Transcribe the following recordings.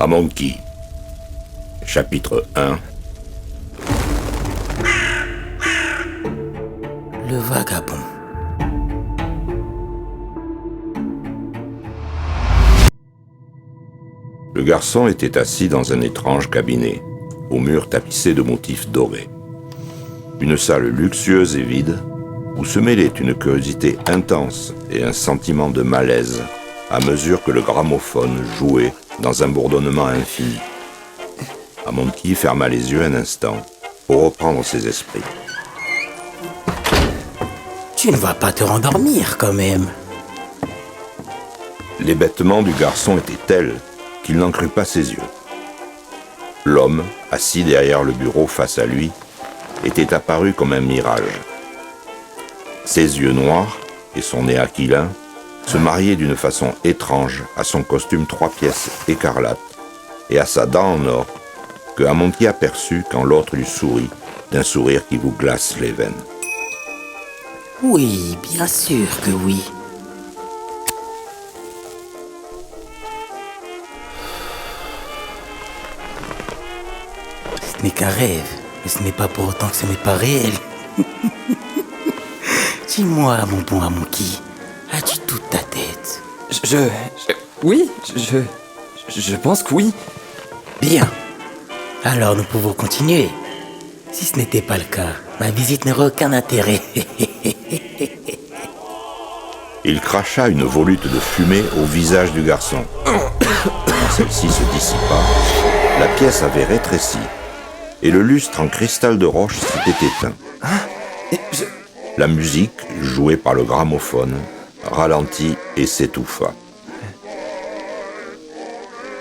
À Monkey. Chapitre 1. Le vagabond. Le garçon était assis dans un étrange cabinet, aux murs tapissés de motifs dorés. Une salle luxueuse et vide, où se mêlaient une curiosité intense et un sentiment de malaise à mesure que le gramophone jouait dans un bourdonnement infini. Monkey ferma les yeux un instant pour reprendre ses esprits. Tu ne vas pas te rendormir quand même. L'hébétement du garçon était tel qu'il n'en crut pas ses yeux. L'homme, assis derrière le bureau face à lui, était apparu comme un mirage. Ses yeux noirs et son nez aquilin se mariaient d'une façon étrange à son costume 3 pièces écarlate et à sa dent en or que Monkey aperçut quand l'autre lui sourit d'un sourire qui vous glace les veines. Oui, bien sûr que oui. Ce n'est qu'un rêve, mais ce n'est pas pour autant que ce n'est pas réel. Dis-moi, mon bon Monkey, as-tu toute ta tête? Oui, je pense que oui. Bien. Alors nous pouvons continuer. Si ce n'était pas le cas, ma visite n'aurait aucun intérêt. Il cracha une volute de fumée au visage du garçon. Quand celle-ci se dissipa, la pièce avait rétréci et le lustre en cristal de roche s'était éteint. La musique, jouée par le gramophone, ralentit et s'étouffa.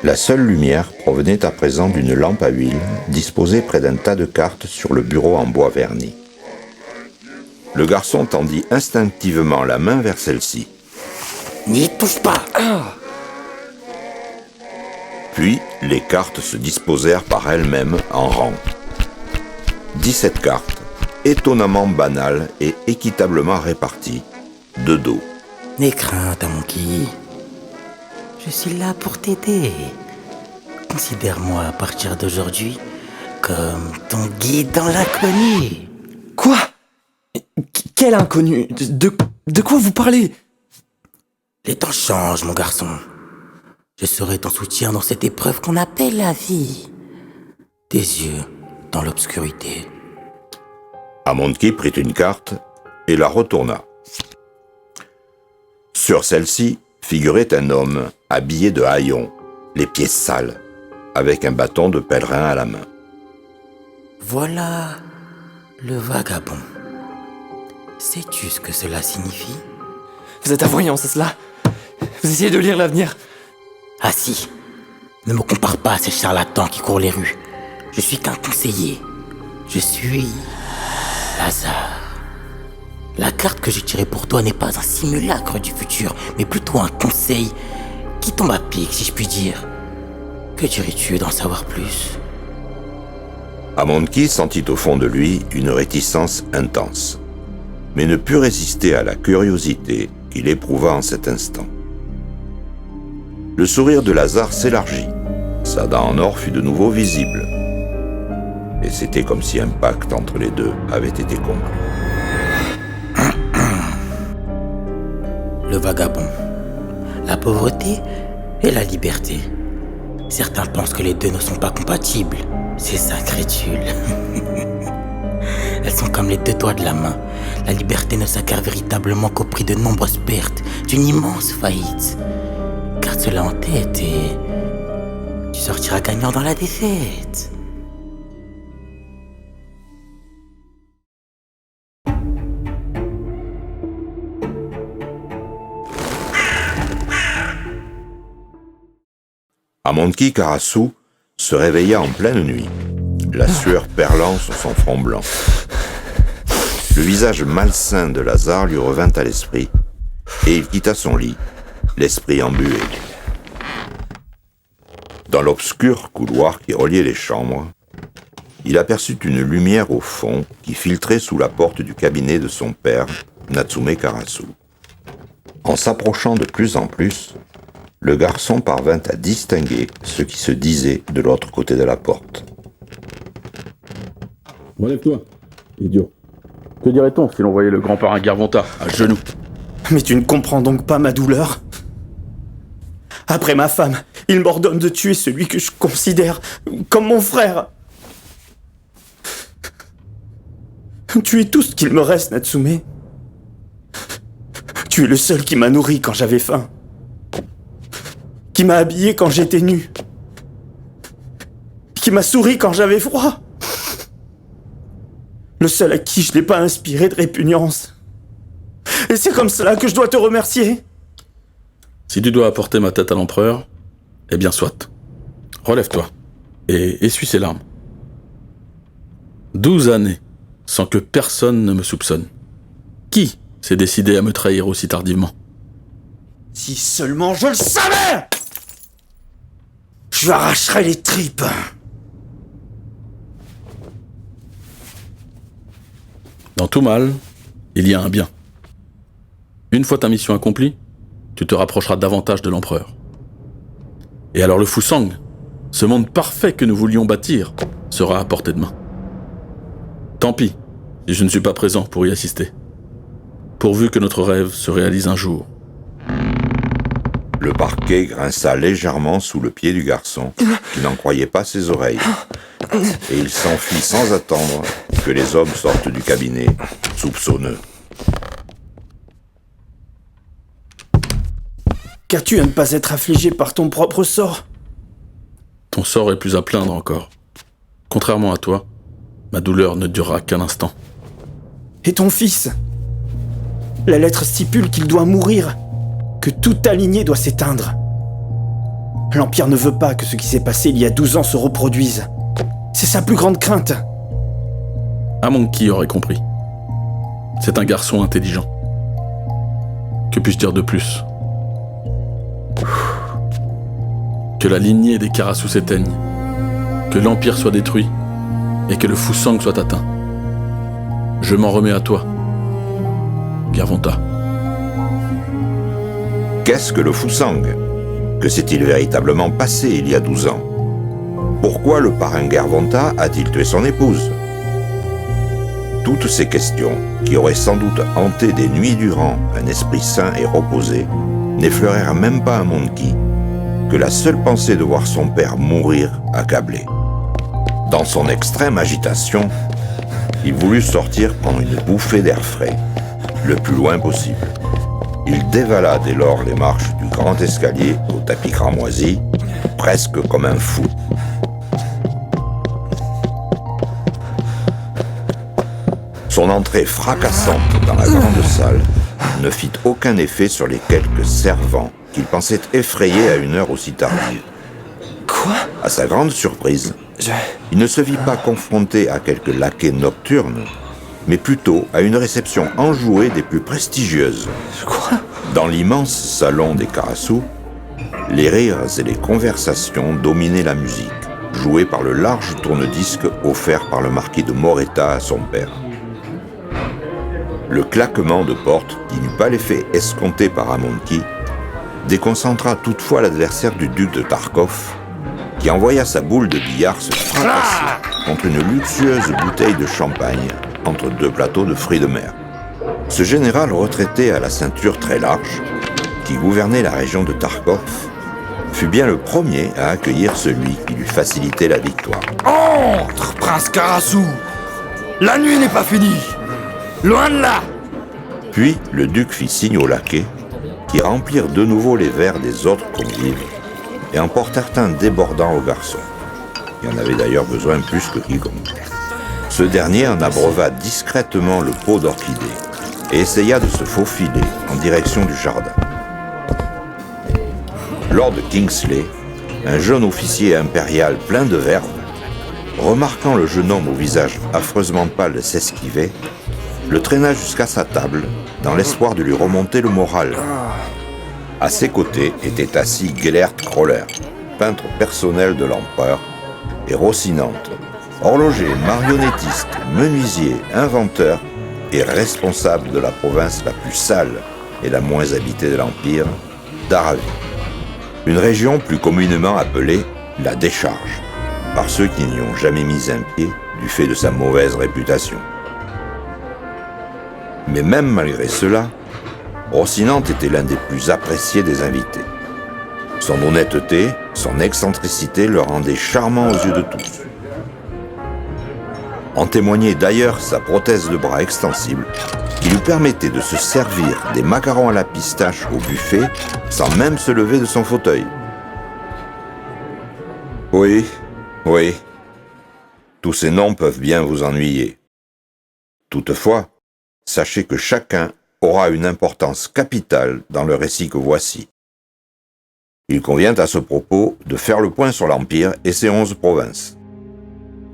La seule lumière provenait à présent d'une lampe à huile disposée près d'un tas de cartes sur le bureau en bois verni. Le garçon tendit instinctivement la main vers celle-ci. N'y touche pas. Puis, les cartes se disposèrent par elles-mêmes en rang. 17 cartes, étonnamment banales et équitablement réparties, de dos. N'aie crainte, Monkey. Je suis là pour t'aider. Considère-moi à partir d'aujourd'hui comme ton guide dans l'inconnu. Quoi? Quel inconnu? De quoi vous parlez? Les temps changent, mon garçon. Je serai ton soutien dans cette épreuve qu'on appelle la vie. Tes yeux dans l'obscurité. Monkey prit une carte et la retourna. Sur celle-ci figurait un homme habillé de haillons, les pieds sales, avec un bâton de pèlerin à la main. Voilà le vagabond. Sais-tu ce que cela signifie? Vous êtes un voyant, c'est cela? Vous essayez de lire l'avenir? Ah si, ne me compare pas à ces charlatans qui courent les rues. Je suis qu'un conseiller. Je suis Lazare. La carte que j'ai tirée pour toi n'est pas un simulacre du futur, mais plutôt un conseil qui tombe à pic, si je puis dire. Que dirais-tu d'en savoir plus? Monkey sentit au fond de lui une réticence intense, mais ne put résister à la curiosité qu'il éprouva en cet instant. Le sourire de Lazare s'élargit, sa dent en or fut de nouveau visible, et c'était comme si un pacte entre les deux avait été conclu. Le vagabond, la pauvreté et la liberté. Certains pensent que les deux ne sont pas compatibles. Ces incrédules. Elles sont comme les deux doigts de la main. La liberté ne s'acquiert véritablement qu'au prix de nombreuses pertes, d'une immense faillite. Garde cela en tête et tu sortiras gagnant dans la défaite. Monkey Karasu se réveilla en pleine nuit, la sueur perlant sur son front blanc. Le visage malsain de Lazare lui revint à l'esprit, et il quitta son lit, l'esprit embué. Dans l'obscur couloir qui reliait les chambres, il aperçut une lumière au fond qui filtrait sous la porte du cabinet de son père, Natsume Karasu. En s'approchant de plus en plus, le garçon parvint à distinguer ce qui se disait de l'autre côté de la porte. Relève-toi, idiot. Que dirait-on si l'on voyait le grand parrain Garvanta à genoux? Mais tu ne comprends donc pas ma douleur? Après ma femme, il m'ordonne de tuer celui que je considère comme mon frère. Tu es tout ce qu'il me reste, Natsume. Tu es le seul qui m'a nourri quand j'avais faim. Qui m'a habillé quand j'étais nu. Qui m'a souri quand j'avais froid. Le seul à qui je n'ai pas inspiré de répugnance. Et c'est comme cela que je dois te remercier. Si tu dois apporter ma tête à l'empereur, eh bien soit. Relève-toi et essuie ses larmes. 12 années sans que personne ne me soupçonne. Qui s'est décidé à me trahir aussi tardivement? Si seulement je le savais! Je lui arracherais les tripes. Dans tout mal, il y a un bien. Une fois ta mission accomplie, tu te rapprocheras davantage de l'empereur. Et alors le Fusang, ce monde parfait que nous voulions bâtir, sera à portée de main. Tant pis si je ne suis pas présent pour y assister. Pourvu que notre rêve se réalise un jour. Le parquet grinça légèrement sous le pied du garçon, qui n'en croyait pas ses oreilles. Et il s'enfuit sans attendre que les hommes sortent du cabinet, soupçonneux. Qu'as-tu à ne pas être affligé par ton propre sort? Ton sort est plus à plaindre encore. Contrairement à toi, ma douleur ne durera qu'un instant. Et ton fils? La lettre stipule qu'il doit mourir, que toute ta lignée doit s'éteindre. L'Empire ne veut pas que ce qui s'est passé il y a 12 ans se reproduise. C'est sa plus grande crainte. Amonkhi aurait compris. C'est un garçon intelligent. Que puis-je dire de plus? Que la lignée des Karasu s'éteigne, que l'Empire soit détruit, et que le Fusang soit atteint. Je m'en remets à toi, Garvanta. Qu'est-ce que le Fusang? Que s'est-il véritablement passé il y a 12 ans? Pourquoi le parrain Garvanta a-t-il tué son épouse? Toutes ces questions, qui auraient sans doute hanté des nuits durant un esprit sain et reposé, n'effleurèrent même pas Amonkhi, que la seule pensée de voir son père mourir accablait. Dans son extrême agitation, il voulut sortir prendre une bouffée d'air frais, le plus loin possible. Il dévala dès lors les marches du grand escalier au tapis cramoisi, presque comme un fou. Son entrée fracassante dans la grande salle ne fit aucun effet sur les quelques servants qu'il pensait effrayés à une heure aussi tardive. Quoi? À sa grande surprise, il ne se vit pas confronté à quelques laquais nocturnes, mais plutôt à une réception enjouée des plus prestigieuses. Quoi? Dans l'immense salon des Karasu, les rires et les conversations dominaient la musique, jouée par le large tourne-disque offert par le marquis de Moretta à son père. Le claquement de porte, qui n'eut pas l'effet escompté par Amonkhi, déconcentra toutefois l'adversaire du duc de Tarkov, qui envoya sa boule de billard se fracasser contre une luxueuse bouteille de champagne entre deux plateaux de fruits de mer. Ce général retraité à la ceinture très large, qui gouvernait la région de Tarkov, fut bien le premier à accueillir celui qui lui facilitait la victoire. Entre, prince Karasu! La nuit n'est pas finie! Loin de là! Puis le duc fit signe aux laquais, qui remplirent de nouveau les verres des autres convives et en portèrent un débordant au garçon. Il en avait d'ailleurs besoin plus que quiconque. Ce dernier en abreuva discrètement le pot d'orchidée et essaya de se faufiler en direction du jardin. Lord Kingsley, un jeune officier impérial plein de verve, remarquant le jeune homme au visage affreusement pâle s'esquiver, le traîna jusqu'à sa table dans l'espoir de lui remonter le moral. À ses côtés était assis Gellert Kroller, peintre personnel de l'empereur, et Rocinante, horloger, marionnettiste, menuisier, inventeur et responsable de la province la plus sale et la moins habitée de l'Empire, d'Aravi. Une région plus communément appelée la Décharge, par ceux qui n'y ont jamais mis un pied du fait de sa mauvaise réputation. Mais même malgré cela, Rocinante était l'un des plus appréciés des invités. Son honnêteté, son excentricité le rendaient charmant aux yeux de tous. En témoignait d'ailleurs sa prothèse de bras extensible qui lui permettait de se servir des macarons à la pistache au buffet sans même se lever de son fauteuil. Oui, tous ces noms peuvent bien vous ennuyer. Toutefois, sachez que chacun aura une importance capitale dans le récit que voici. Il convient à ce propos de faire le point sur l'Empire et ses 11 provinces.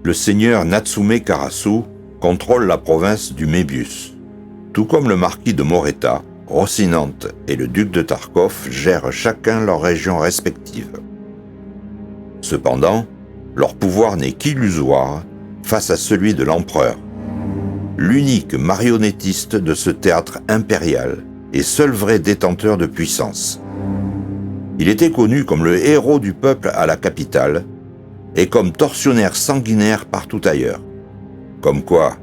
Le seigneur Natsume Karasu contrôle la province du Mébius. Tout comme le marquis de Moreta, Rocinante et le duc de Tarkov gèrent chacun leur région respective. Cependant, leur pouvoir n'est qu'illusoire face à celui de l'empereur, l'unique marionnettiste de ce théâtre impérial et seul vrai détenteur de puissance. Il était connu comme le héros du peuple à la capitale et comme tortionnaire sanguinaire partout ailleurs. Comme quoi,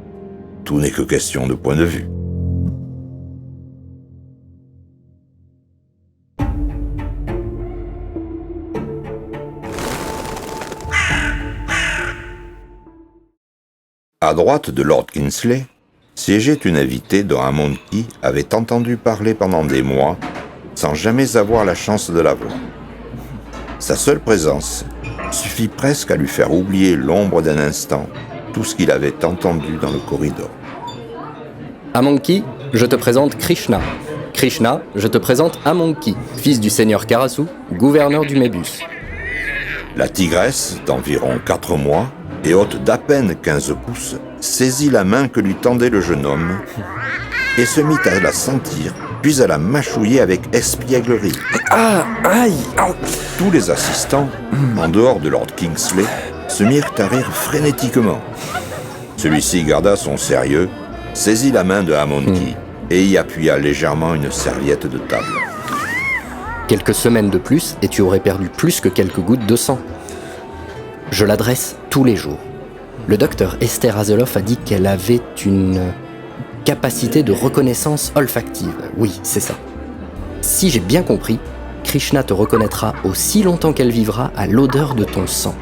tout n'est que question de point de vue. À droite de Lord Kingsley, siégeait une invitée dont Amon Key avait entendu parler pendant des mois, sans jamais avoir la chance de la voir. Sa seule présence suffit presque à lui faire oublier l'ombre d'un instant tout ce qu'il avait entendu dans le corridor. Amon Key, je te présente Krishna. Krishna, je te présente Amon Key, fils du seigneur Karasu, gouverneur du Mébius. La tigresse, d'environ 4 mois, et haute d'à peine 15 pouces, saisit la main que lui tendait le jeune homme et se mit à la sentir, puis à la mâchouiller avec espièglerie. Ah, aïe, ah. Tous les assistants, en dehors de Lord Kingsley, se mirent à rire frénétiquement. Celui-ci garda son sérieux, saisit la main de Amon Key et y appuya légèrement une serviette de table. Quelques semaines de plus et tu aurais perdu plus que quelques gouttes de sang. Je l'adresse tous les jours. Le docteur Esther Azeloff a dit qu'elle avait une capacité de reconnaissance olfactive. Oui, c'est ça. Si j'ai bien compris, Krishna te reconnaîtra aussi longtemps qu'elle vivra à l'odeur de ton sang.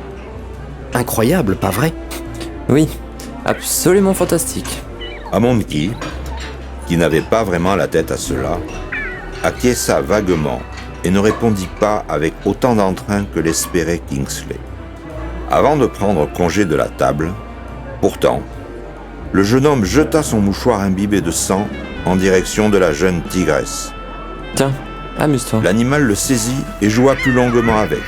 Incroyable, pas vrai? Oui, absolument fantastique. Amon Key, qui n'avait pas vraiment la tête à cela, acquiesça vaguement et ne répondit pas avec autant d'entrain que l'espérait Kingsley. Avant de prendre congé de la table, pourtant, le jeune homme jeta son mouchoir imbibé de sang en direction de la jeune tigresse. Tiens, amuse-toi. L'animal le saisit et joua plus longuement avec.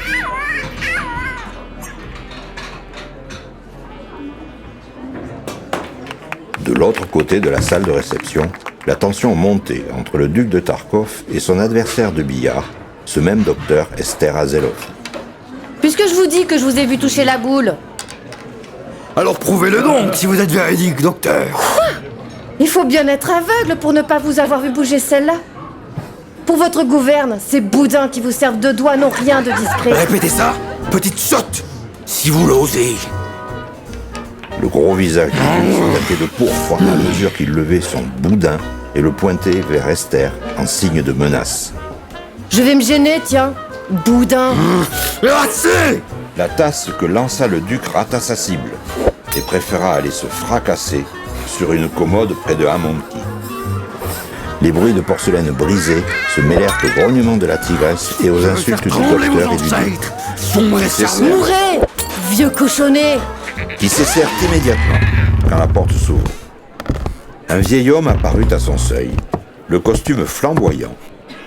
De l'autre côté de la salle de réception, la tension montait entre le duc de Tarkov et son adversaire de billard, ce même docteur Esther Azeloff. Puisque je vous dis que je vous ai vu toucher la boule. Alors prouvez-le donc si vous êtes véridique, docteur. Quoi? Il faut bien être aveugle pour ne pas vous avoir vu bouger celle-là. Pour votre gouverne, ces boudins qui vous servent de doigts n'ont rien de discret. Répétez ça, petite sotte, si vous l'osez. Le gros visage du duc se tâtait de pourpre à mesure qu'il levait son boudin et le pointait vers Esther en signe de menace. Je vais me gêner, tiens. Boudin. Assez! La tasse que lança le duc rata sa cible et préféra aller se fracasser sur une commode près de Amon Key. Les bruits de porcelaine brisée se mêlèrent aux grognements de la tigresse et aux insultes du docteur et du duc. Mourez, vieux cochonnet! Qui cessèrent immédiatement quand la porte s'ouvre. Un vieil homme apparut à son seuil, le costume flamboyant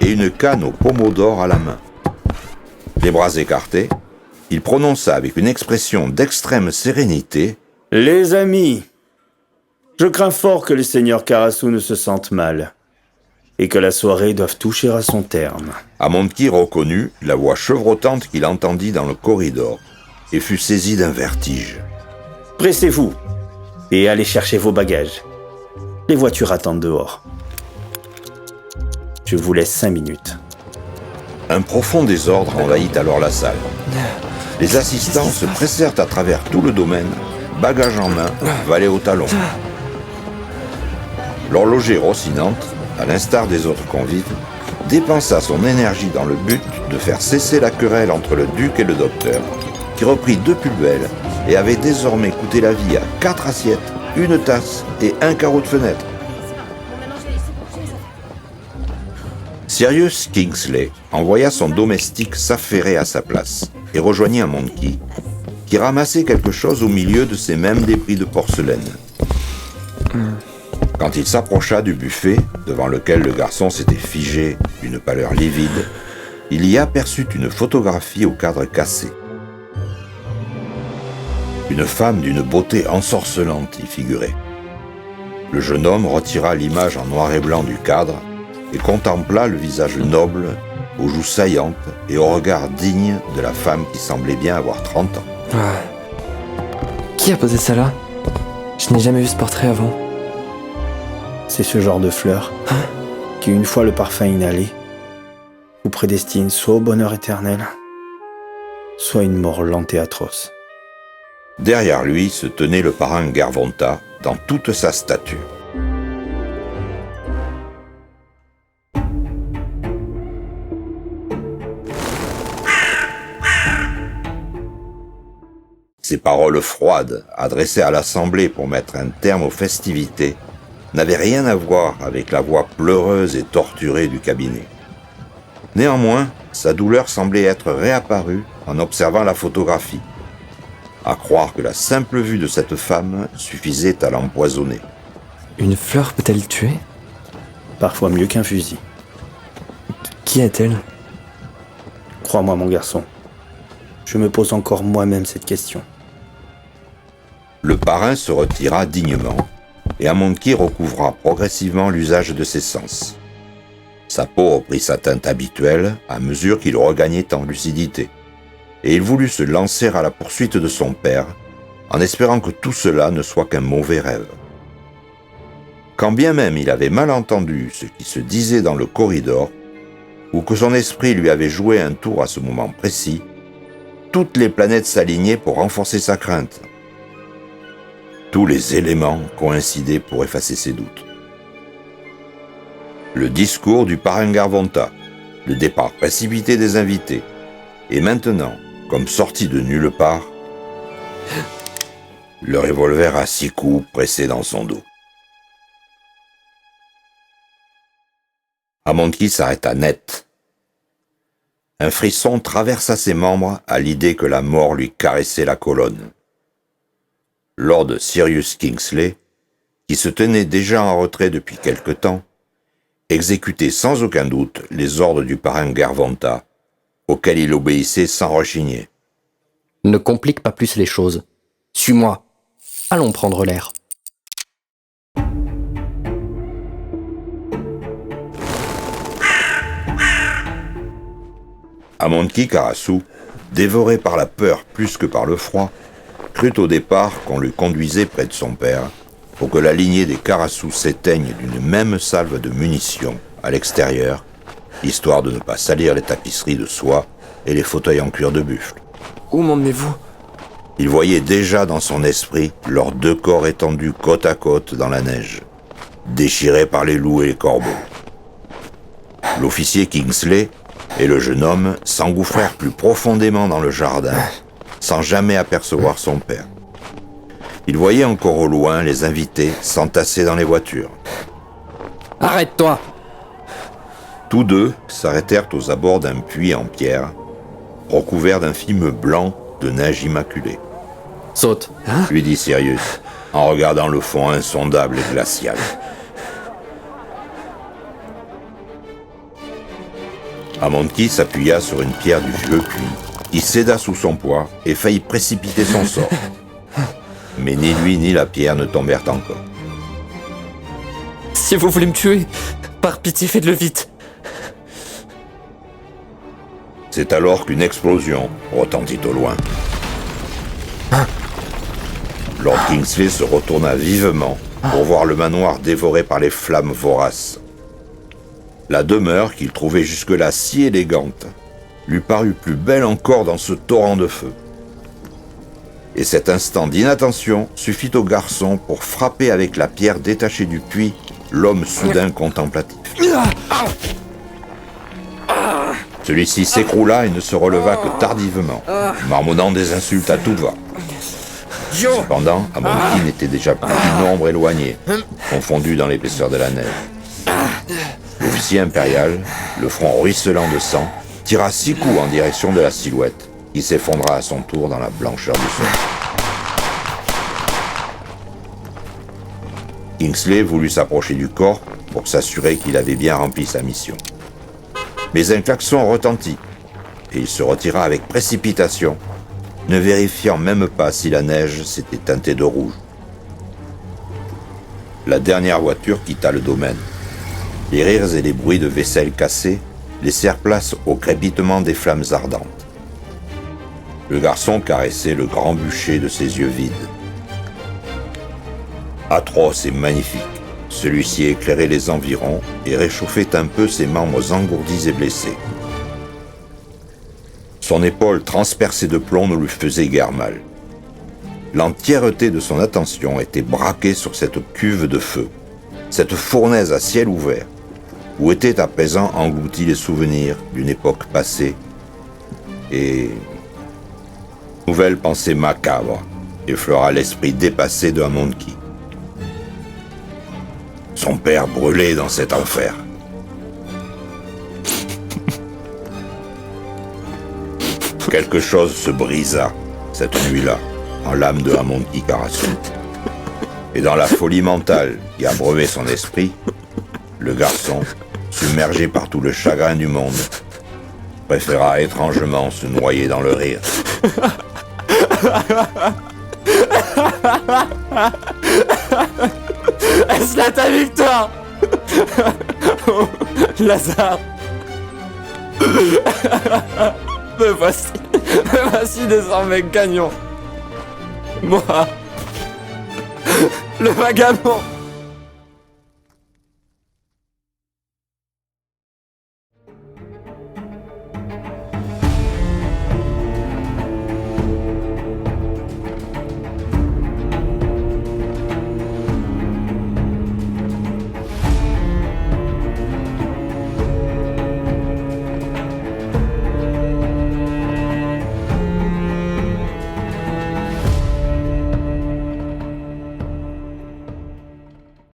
et une canne au pommeau d'or à la main. Les bras écartés, il prononça avec une expression d'extrême sérénité « Les amis, je crains fort que le seigneur Karasu ne se sente mal et que la soirée doive toucher à son terme. » Amon Key reconnut la voix chevrotante qu'il entendit dans le corridor et fut saisi d'un vertige. « Pressez-vous et allez chercher vos bagages. Les voitures attendent dehors. Je vous laisse 5 minutes. » Un profond désordre envahit alors la salle. Les assistants se pressèrent à travers tout le domaine, bagages en main, valet au talon. L'horloger Rocinante, à l'instar des autres convives, dépensa son énergie dans le but de faire cesser la querelle entre le duc et le docteur, qui reprit 2 pulvelles et avait désormais coûté la vie à 4 assiettes, 1 tasse et 1 carreau de fenêtre. Sirius Kingsley envoya son domestique s'affairer à sa place et rejoignit un monkey qui ramassait quelque chose au milieu de ces mêmes débris de porcelaine. Quand il s'approcha du buffet, devant lequel le garçon s'était figé d'une pâleur livide, il y aperçut une photographie au cadre cassé. Une femme d'une beauté ensorcelante y figurait. Le jeune homme retira l'image en noir et blanc du cadre et contempla le visage noble, aux joues saillantes et au regard digne de la femme qui semblait bien avoir 30 ans. Qui a posé ça là? Je n'ai jamais vu ce portrait avant. C'est ce genre de fleur qui, une fois le parfum inhalé, vous prédestine soit au bonheur éternel, soit à une mort lente et atroce. Derrière lui se tenait le parrain Gervonta dans toute sa stature. Ces paroles froides, adressées à l'Assemblée pour mettre un terme aux festivités, n'avaient rien à voir avec la voix pleureuse et torturée du cabinet. Néanmoins, sa douleur semblait être réapparue en observant la photographie, à croire que la simple vue de cette femme suffisait à l'empoisonner. Une fleur peut-elle tuer? Parfois mieux qu'un fusil. Qui est-elle? Crois-moi, mon garçon, je me pose encore moi-même cette question. Le parrain se retira dignement, et Amonkhi recouvra progressivement l'usage de ses sens. Sa peau reprit sa teinte habituelle à mesure qu'il regagnait en lucidité, et il voulut se lancer à la poursuite de son père, en espérant que tout cela ne soit qu'un mauvais rêve. Quand bien même il avait mal entendu ce qui se disait dans le corridor, ou que son esprit lui avait joué un tour à ce moment précis, toutes les planètes s'alignaient pour renforcer sa crainte. Tous les éléments coïncidaient pour effacer ses doutes. Le discours du parrain Gervonta, le départ précipité des invités, et maintenant, comme sorti de nulle part, le revolver à 6 coups pressé dans son dos. Amonkhi s'arrêta net. Un frisson traversa ses membres à l'idée que la mort lui caressait la colonne. Lord Sirius Kingsley, qui se tenait déjà en retrait depuis quelque temps, exécutait sans aucun doute les ordres du parrain Gervonta, auquel il obéissait sans rechigner. Ne complique pas plus les choses. Suis-moi. Allons prendre l'air. Amonkhi Karasu, dévoré par la peur plus que par le froid, crut au départ qu'on le conduisait près de son père pour que la lignée des Karasu s'éteigne d'une même salve de munitions à l'extérieur, histoire de ne pas salir les tapisseries de soie et les fauteuils en cuir de buffle. Où m'emmenez-vous? Il voyait déjà dans son esprit leurs 2 corps étendus côte à côte dans la neige, déchirés par les loups et les corbeaux. L'officier Kingsley et le jeune homme s'engouffrèrent plus profondément dans le jardin, sans jamais apercevoir son père. Il voyait encore au loin les invités s'entasser dans les voitures. « Arrête-toi » Tous deux s'arrêtèrent aux abords d'un puits en pierre, recouvert d'un film blanc de neige immaculée. « Saute » lui dit Sirius, en regardant le fond insondable et glacial. Amonkhi s'appuya sur une pierre du vieux puits, qui céda sous son poids et faillit précipiter son sort. Mais ni lui ni la pierre ne tombèrent encore. Si vous voulez me tuer, par pitié faites-le vite. C'est alors qu'une explosion retentit au loin. Lord Kingsley se retourna vivement pour voir le manoir dévoré par les flammes voraces. La demeure, qu'il trouvait jusque-là si élégante, lui parut plus belle encore dans ce torrent de feu. Et cet instant d'inattention suffit au garçon pour frapper avec la pierre détachée du puits l'homme soudain contemplatif. Celui-ci s'écroula et ne se releva que tardivement, marmonnant des insultes à toute voix. Cependant, Amonki n'était déjà plus qu'une ombre éloignée, confondue dans l'épaisseur de la neige. L'officier impérial, le front ruisselant de sang, tira 6 coups en direction de la silhouette, qui s'effondra à son tour dans la blancheur du sol. Kingsley voulut s'approcher du corps pour s'assurer qu'il avait bien rempli sa mission. Mais un klaxon retentit, et il se retira avec précipitation, ne vérifiant même pas si la neige s'était teintée de rouge. La dernière voiture quitta le domaine. Les rires et les bruits de vaisselle cassée laissèrent place au crépitement des flammes ardentes. Le garçon caressait le grand bûcher de ses yeux vides. Atroce et magnifique, celui-ci éclairait les environs et réchauffait un peu ses membres engourdis et blessés. Son épaule transpercée de plomb ne lui faisait guère mal. L'entièreté de son attention était braquée sur cette cuve de feu, cette fournaise à ciel ouvert, où étaient à présent engloutis les souvenirs d'une époque passée et... Nouvelle pensée macabre effleura l'esprit dépassé de Amonki. Son père brûlait dans cet enfer. Quelque chose se brisa, cette nuit-là, en l'âme de Amonki Karasu. Et dans la folie mentale qui abreuvait son esprit, le garçon, submergé par tout le chagrin du monde, préféra étrangement se noyer dans le rire. Est-ce là ta victoire? Oh, Lazare. Me voici désormais gagnant. Moi, le vagabond.